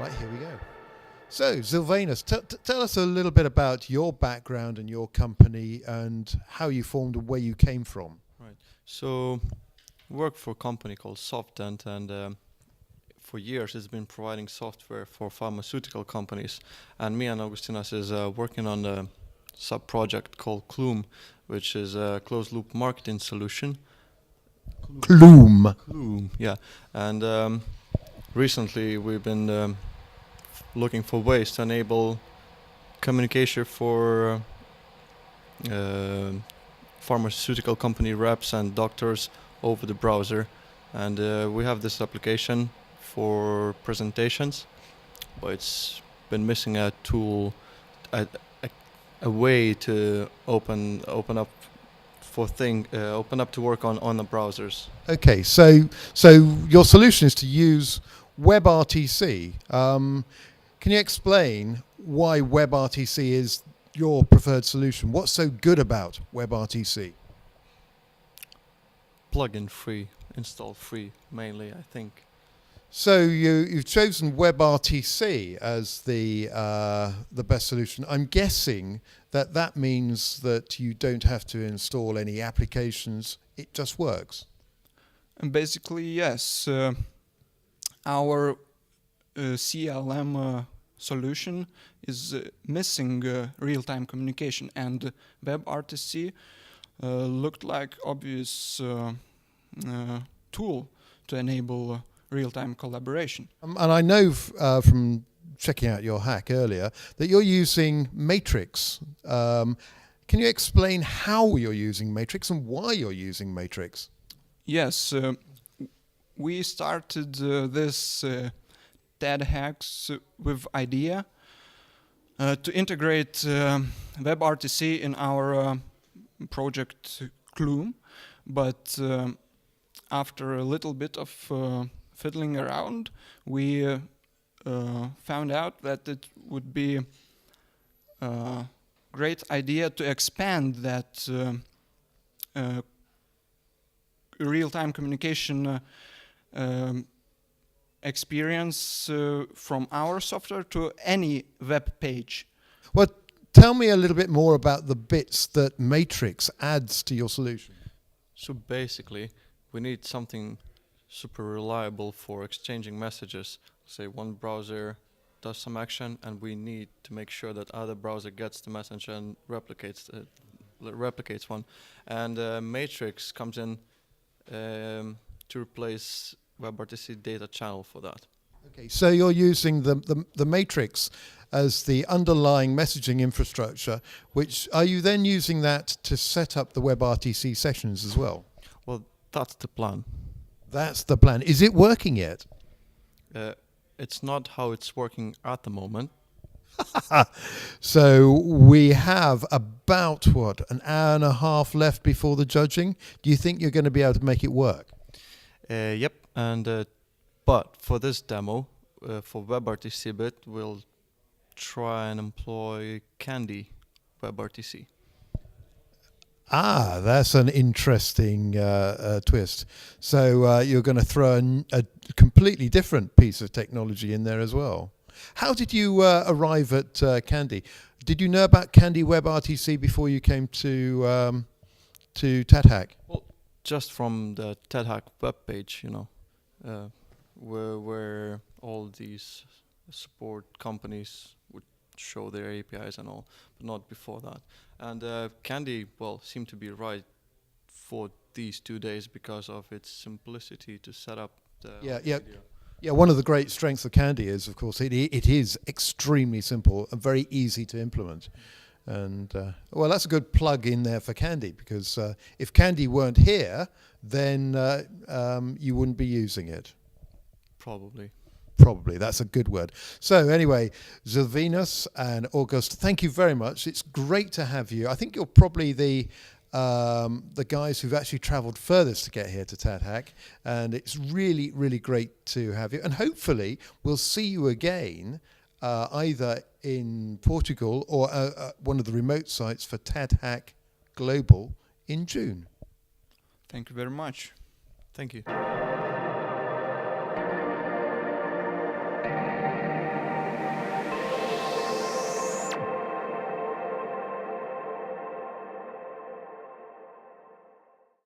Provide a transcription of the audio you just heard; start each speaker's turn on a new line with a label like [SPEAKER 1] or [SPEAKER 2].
[SPEAKER 1] Right, here we go. So, Žilvinas, tell us a little bit about your background and your company and how you formed and where you came from.
[SPEAKER 2] Right. So, I work for a company called Softent, and for years it's been providing software for pharmaceutical companies. And me and Augustinas is working on a sub-project called Clume, which is a closed-loop marketing solution.
[SPEAKER 1] Clume.
[SPEAKER 2] Clume, yeah. And recently we've been looking for ways to enable communication for pharmaceutical company reps and doctors over the browser. And we have this application for presentations, but it's been missing a tool, a way to open up to work on the browsers.
[SPEAKER 1] Okay, so your solution is to use WebRTC. Can you explain why WebRTC is your preferred solution? What's so good about WebRTC?
[SPEAKER 2] Plugin free, install free, mainly, I think.
[SPEAKER 1] So you've chosen WebRTC as the best solution. I'm guessing that means that you don't have to install any applications. It just works.
[SPEAKER 3] And basically, yes. Our CLM solution is missing real-time communication, and WebRTC looked like obvious tool to enable real-time collaboration.
[SPEAKER 1] And I know from checking out your hack earlier that you're using Matrix. Can you explain how you're using Matrix and why you're using Matrix?
[SPEAKER 3] Yes, we started this TED hacks with idea to integrate WebRTC in our project Clume, but after a little bit of fiddling around, we found out that it would be a great idea to expand that real-time communication experience from our software to any web page.
[SPEAKER 1] Well, tell me a little bit more about the bits that Matrix adds to your solution.
[SPEAKER 2] So basically, we need something super reliable for exchanging messages. Say one browser does some action, and we need to make sure that other browser gets the message and replicates one. And Matrix comes in to replace WebRTC data channel for that.
[SPEAKER 1] Okay, so you're using the Matrix as the underlying messaging infrastructure, which are you then using that to set up the WebRTC sessions as well?
[SPEAKER 2] Well, that's the plan.
[SPEAKER 1] That's the plan. Is it working yet?
[SPEAKER 2] It's not how it's working at the moment.
[SPEAKER 1] So we have about, an hour and a half left before the judging. Do you think you're going to be able to make it work?
[SPEAKER 2] Yep, and but for this demo, for WebRTC bit, we'll try and employ Candy WebRTC.
[SPEAKER 1] Ah, that's an interesting twist. So you're going to throw a completely different piece of technology in there as well. How did you arrive at Candy? Did you know about Candy WebRTC before you came to TED Hack?
[SPEAKER 2] Well, just from the TED Hack webpage, where all these support companies would show their APIs and all, but not before that. And Candy, seemed to be right for these 2 days because of its simplicity to set up the video.
[SPEAKER 1] Yeah, one of the great strengths of Candy is, of course, it is extremely simple and very easy to implement. And, that's a good plug in there for Candy, because if Candy weren't here, then you wouldn't be using it.
[SPEAKER 2] Probably,
[SPEAKER 1] that's a good word. So anyway, Žilvinas and August, thank you very much. It's great to have you. I think you're probably the guys who've actually travelled furthest to get here to TED Hack, and it's really, really great to have you. And hopefully we'll see you again either in Portugal or one of the remote sites for TED Hack Global in June.
[SPEAKER 3] Thank you very much.
[SPEAKER 2] Thank you.